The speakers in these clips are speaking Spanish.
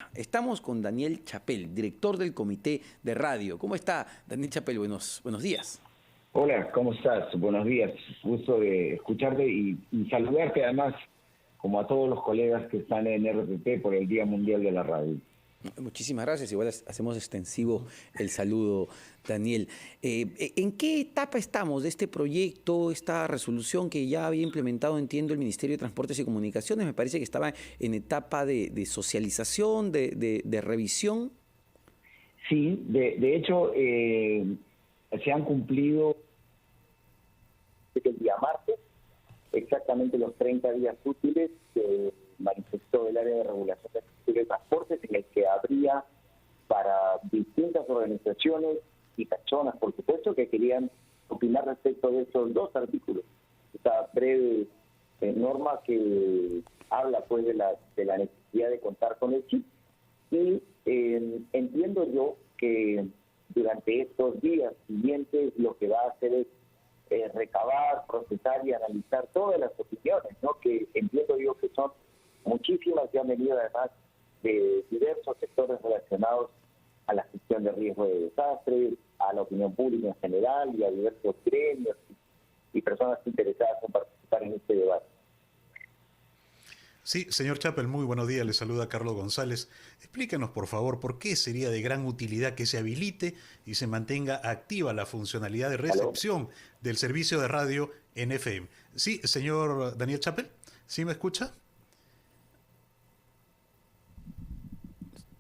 programa. Estamos con Daniel Chapel, director del Comité de Radio. ¿Cómo está, Daniel Chapel? Buenos días. Hola, ¿cómo estás? Buenos días. Gusto de escucharte y saludarte además, como a todos los colegas que están en RPP por el Día Mundial de la Radio. Muchísimas gracias. Igual hacemos extensivo el saludo, Daniel. ¿En qué etapa estamos de este proyecto, esta resolución que ya había implementado, entiendo, el Ministerio de Transportes y Comunicaciones? Me parece que estaba en etapa de socialización, de revisión. Sí, de hecho, se han cumplido el día martes, exactamente los 30 días útiles que manifestó el área de regulación de transportes, en el que habría para distintas organizaciones y personas, por supuesto, que querían opinar respecto de estos dos artículos. Esta breve norma que habla pues de la necesidad de contar con el chip. Y entiendo yo que durante estos días siguientes lo que va a hacer es recabar, procesar y analizar todas las opiniones, ¿no? Que entiendo yo que son muchísimas, que han venido además de diversos sectores relacionados a la gestión de riesgo de desastres, a la opinión pública en general y a diversos gremios y personas interesadas en participar en este debate. Sí, señor Chapel, muy buenos días. Le saluda Carlos González. Explícanos, por favor, por qué sería de gran utilidad que se habilite y se mantenga activa la funcionalidad de recepción del servicio de radio en FM. Sí, señor Daniel Chapel, ¿sí me escucha?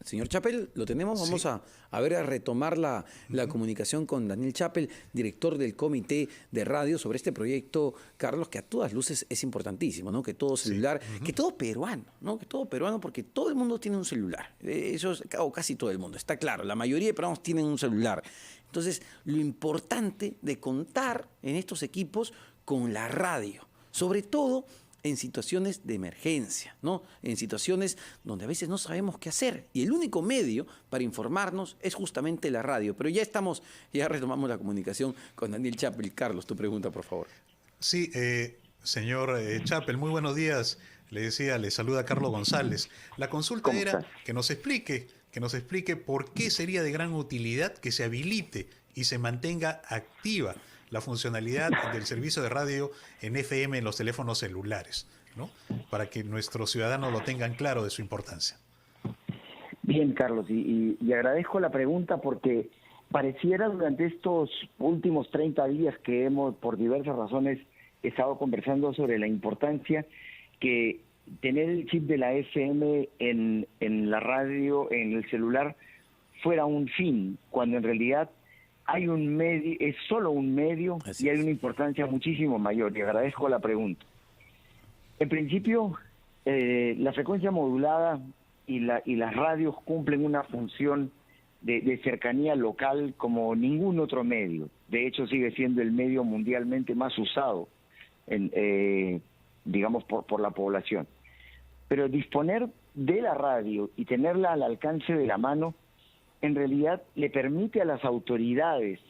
Señor Chapel, ¿lo tenemos? Vamos a retomar la comunicación con Daniel Chapel, director del Comité de Radio, sobre este proyecto, Carlos, que a todas luces es importantísimo, ¿no? Que todo celular, que todo peruano, ¿no? Que todo peruano, porque todo el mundo tiene un celular. Eso es, o casi todo el mundo, está claro. La mayoría de peruanos tienen un celular. Entonces, lo importante de contar en estos equipos con la radio, sobre todo en situaciones de emergencia, ¿no? En situaciones donde a veces no sabemos qué hacer. Y el único medio para informarnos es justamente la radio. Pero ya retomamos la comunicación con Daniel Chapel. Carlos, tu pregunta, por favor. Sí, señor Chapel, muy buenos días. Le saluda Carlos González. La consulta era que nos explique por qué sería de gran utilidad que se habilite y se mantenga activa la funcionalidad del servicio de radio en FM en los teléfonos celulares, ¿no? Para que nuestros ciudadanos lo tengan claro de su importancia. Bien, Carlos, y agradezco la pregunta porque pareciera durante estos últimos 30 días que hemos, por diversas razones, estado conversando sobre la importancia que tener el chip de la FM en la radio, en el celular, fuera un fin, cuando en realidad hay un medio, es solo un medio. Así y hay una importancia muchísimo mayor, y agradezco la pregunta. En principio, la frecuencia modulada y las radios cumplen una función de cercanía local como ningún otro medio. De hecho, sigue siendo el medio mundialmente más usado, digamos, por la población. Pero disponer de la radio y tenerla al alcance de la mano en realidad le permite a las autoridades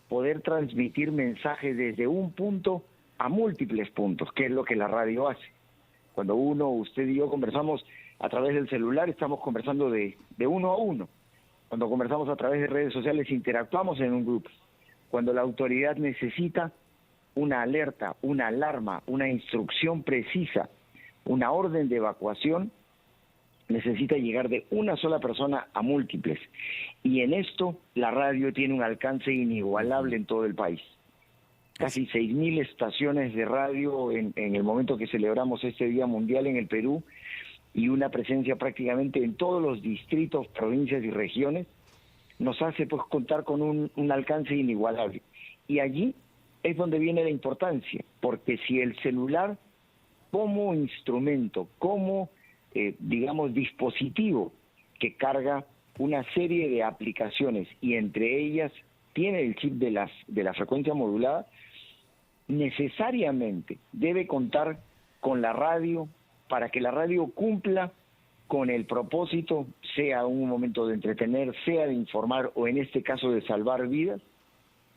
poder transmitir mensajes desde un punto a múltiples puntos, que es lo que la radio hace. Cuando usted y yo conversamos a través del celular, estamos conversando de uno a uno. Cuando conversamos a través de redes sociales, interactuamos en un grupo. Cuando la autoridad necesita una alerta, una alarma, una instrucción precisa, una orden de evacuación, necesita llegar de una sola persona a múltiples. Y en esto la radio tiene un alcance inigualable en todo el país. Casi 6.000 estaciones de radio en el momento que celebramos este Día Mundial en el Perú, y una presencia prácticamente en todos los distritos, provincias y regiones, nos hace pues contar con un alcance inigualable. Y allí es donde viene la importancia, porque si el celular como instrumento, como digamos, dispositivo que carga una serie de aplicaciones y entre ellas tiene el chip de la frecuencia modulada, necesariamente debe contar con la radio para que la radio cumpla con el propósito, sea un momento de entretener, sea de informar o en este caso de salvar vidas,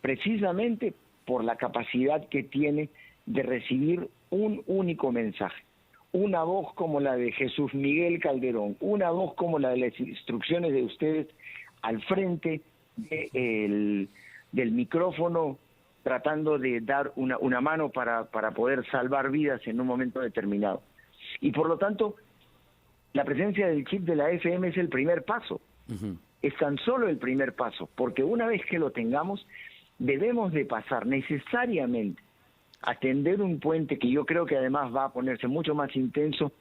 precisamente por la capacidad que tiene de recibir un único mensaje. una voz como la de Jesús Miguel Calderón, una voz como la de las instrucciones de ustedes al frente del micrófono, tratando de dar una mano para poder salvar vidas en un momento determinado. Y por lo tanto, la presencia del chip de la FM es el primer paso. Es tan solo el primer paso, porque una vez que lo tengamos, debemos de pasar necesariamente a tender un puente que yo creo que además va a ponerse mucho más intenso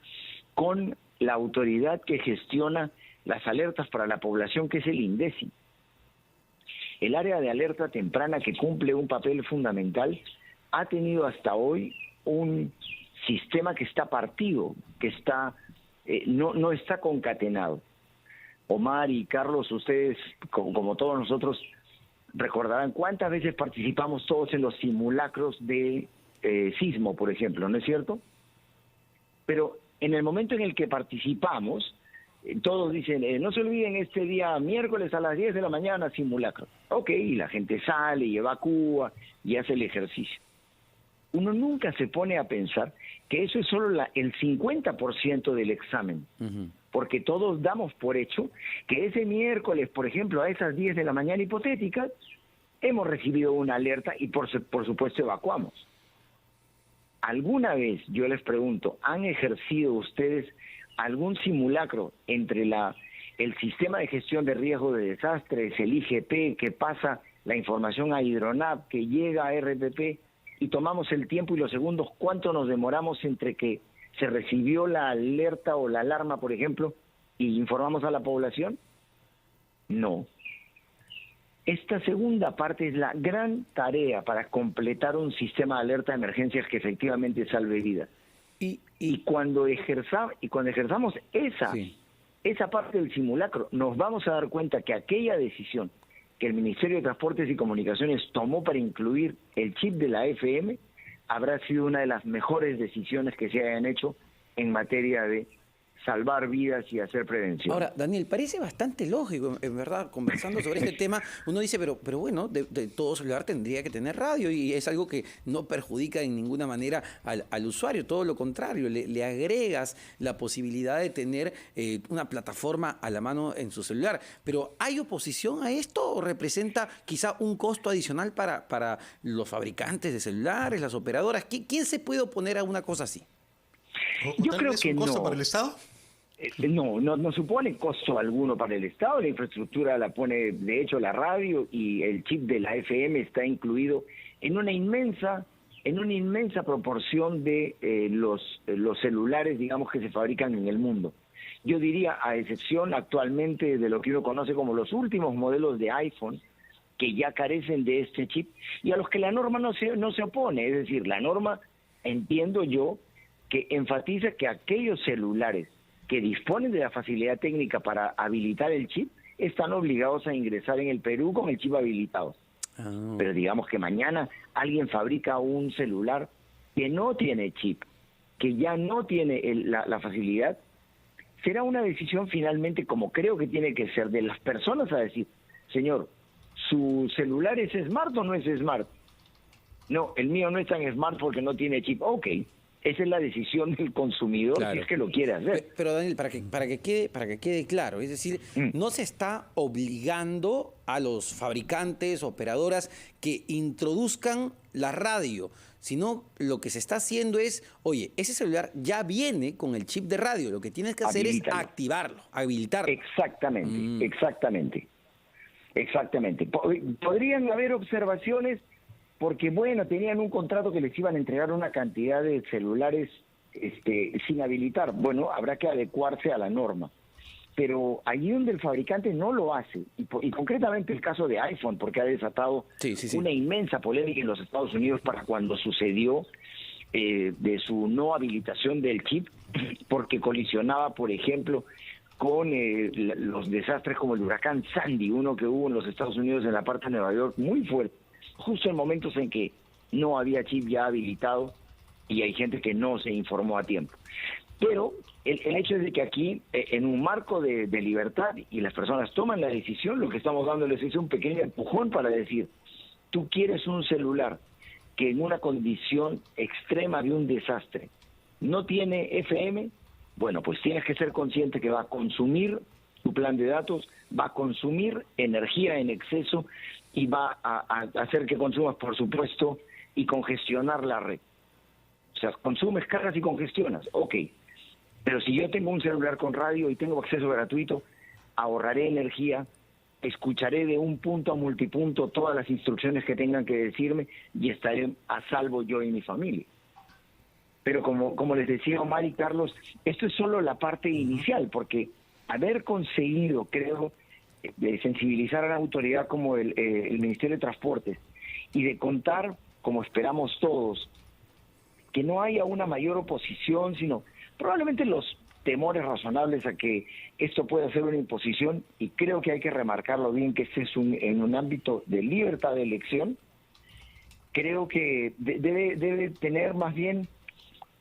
con la autoridad que gestiona las alertas para la población, que es el INDECI. El área de alerta temprana, que cumple un papel fundamental, ha tenido hasta hoy un sistema que está partido, que está no está concatenado. Omar y Carlos, ustedes, como todos nosotros, recordarán cuántas veces participamos todos en los simulacros de sismo, por ejemplo, ¿no es cierto? Pero en el momento en el que participamos, todos dicen, no se olviden este día miércoles a las 10 de la mañana simulacro. Ok, y la gente sale y evacúa y hace el ejercicio. Uno nunca se pone a pensar que eso es solo el 50% del examen, porque todos damos por hecho que ese miércoles, por ejemplo, a esas 10 de la mañana hipotéticas, hemos recibido una alerta y por supuesto evacuamos. ¿Alguna vez, yo les pregunto, han ejercido ustedes algún simulacro entre el sistema de gestión de riesgo de desastres, el IGP, que pasa la información a Hidronap, que llega a RPP, y tomamos el tiempo y los segundos, cuánto nos demoramos entre que se recibió la alerta o la alarma, por ejemplo, y informamos a la población? No. Esta segunda parte es la gran tarea para completar un sistema de alerta de emergencias que efectivamente salve vidas. Y cuando ejerzamos esa parte del simulacro, nos vamos a dar cuenta que aquella decisión que el Ministerio de Transportes y Comunicaciones tomó para incluir el chip de la FM habrá sido una de las mejores decisiones que se hayan hecho en materia de salvar vidas y hacer prevención. Ahora, Daniel, parece bastante lógico, en verdad, conversando sobre este tema, uno dice, pero bueno, de todo celular tendría que tener radio, y es algo que no perjudica en ninguna manera al usuario, todo lo contrario, le agregas la posibilidad de tener una plataforma a la mano en su celular. Pero ¿hay oposición a esto o representa quizá un costo adicional para los fabricantes de celulares, las operadoras? ¿Quién se puede oponer a una cosa así? Yo creo que ¿Un costo no. para el Estado? No supone costo alguno para el Estado. La infraestructura la pone, de hecho, la radio, y el chip de la FM está incluido en una inmensa proporción de los celulares, digamos, que se fabrican en el mundo. Yo diría, a excepción actualmente de lo que uno conoce como los últimos modelos de iPhone, que ya carecen de este chip, y a los que la norma no se opone. Es decir, la norma, entiendo yo, que enfatiza que aquellos celulares que disponen de la facilidad técnica para habilitar el chip están obligados a ingresar en el Perú con el chip habilitado. Pero digamos que mañana alguien fabrica un celular que no tiene chip, que ya no tiene la facilidad, será una decisión finalmente, como creo que tiene que ser, de las personas a decir, señor, ¿su celular es smart o no es smart? No, el mío no es tan smart porque no tiene chip. Ok. Esa es la decisión del consumidor, claro, si es que lo quiere hacer. Pero Daniel, para que quede claro, es decir, no se está obligando a los fabricantes, operadoras, que introduzcan la radio, sino lo que se está haciendo es, oye, ese celular ya viene con el chip de radio, lo que tienes que hacer es activarlo, habilitarlo. Exactamente. Podrían haber observaciones, porque bueno, tenían un contrato que les iban a entregar una cantidad de celulares sin habilitar. Bueno, habrá que adecuarse a la norma. Pero allí donde el fabricante no lo hace, y concretamente el caso de iPhone, porque ha desatado una inmensa polémica en los Estados Unidos para cuando sucedió de su no habilitación del chip, porque colisionaba, por ejemplo, con los desastres como el huracán Sandy, uno que hubo en los Estados Unidos en la parte de Nueva York, muy fuerte, justo en momentos en que no había chip ya habilitado y hay gente que no se informó a tiempo. Pero el hecho es de que aquí, en un marco de libertad, y las personas toman la decisión, lo que estamos dándoles es un pequeño empujón para decir, tú quieres un celular que en una condición extrema de un desastre no tiene FM, bueno, pues tienes que ser consciente que va a consumir tu plan de datos, va a consumir energía en exceso y va a hacer que consumas, por supuesto, y congestionar la red. O sea, consumes, cargas y congestionas, ok. Pero si yo tengo un celular con radio y tengo acceso gratuito, ahorraré energía, escucharé de un punto a multipunto todas las instrucciones que tengan que decirme y estaré a salvo yo y mi familia. Pero como les decía Omar y Carlos, esto es solo la parte inicial, porque haber conseguido, creo, de sensibilizar a la autoridad como el Ministerio de Transportes y de contar, como esperamos todos, que no haya una mayor oposición, sino probablemente los temores razonables a que esto pueda ser una imposición, y creo que hay que remarcarlo bien, que este es en un ámbito de libertad de elección. Creo que debe tener más bien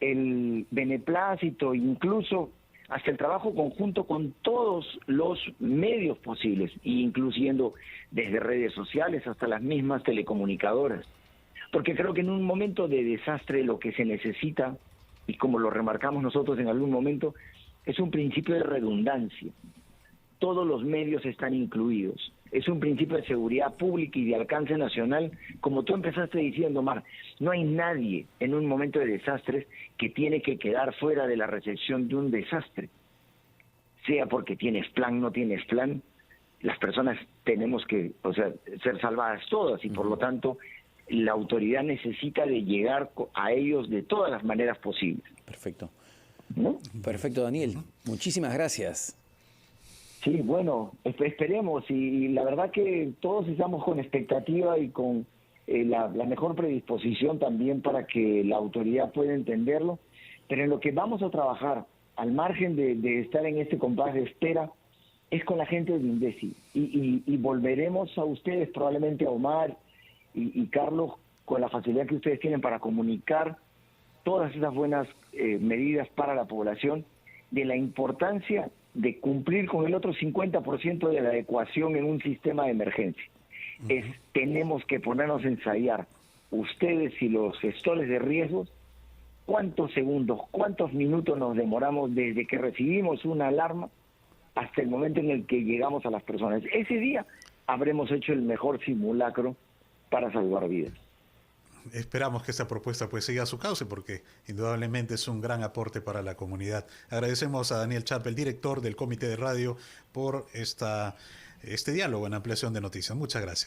el beneplácito, incluso hasta el trabajo conjunto con todos los medios posibles, incluyendo desde redes sociales hasta las mismas telecomunicadoras. Porque creo que en un momento de desastre lo que se necesita, y como lo remarcamos nosotros en algún momento, es un principio de redundancia. Todos los medios están incluidos. Es un principio de seguridad pública y de alcance nacional. Como tú empezaste diciendo, Mar, no hay nadie en un momento de desastres que tiene que quedar fuera de la recepción de un desastre. Sea porque tienes plan, no tienes plan, las personas tenemos que, ser salvadas todas, y por lo tanto la autoridad necesita de llegar a ellos de todas las maneras posibles. Perfecto. ¿No? Perfecto, Daniel. Muchísimas gracias. Sí, bueno, esperemos, y la verdad que todos estamos con expectativa y con la mejor predisposición también para que la autoridad pueda entenderlo, pero en lo que vamos a trabajar, al margen de estar en este compás de espera, es con la gente de INDECI, y volveremos a ustedes, probablemente a Omar y Carlos, con la facilidad que ustedes tienen para comunicar todas esas buenas medidas para la población, de la importancia de cumplir con el otro 50% de la adecuación en un sistema de emergencia. Tenemos que ponernos a ensayar, ustedes y los gestores de riesgos, cuántos segundos, cuántos minutos nos demoramos desde que recibimos una alarma hasta el momento en el que llegamos a las personas. Ese día habremos hecho el mejor simulacro para salvar vidas. Esperamos que esta propuesta pues siga su cauce, porque indudablemente es un gran aporte para la comunidad. Agradecemos a Daniel Chappell, director del Comité de Radio, por este diálogo en Ampliación de Noticias. Muchas gracias.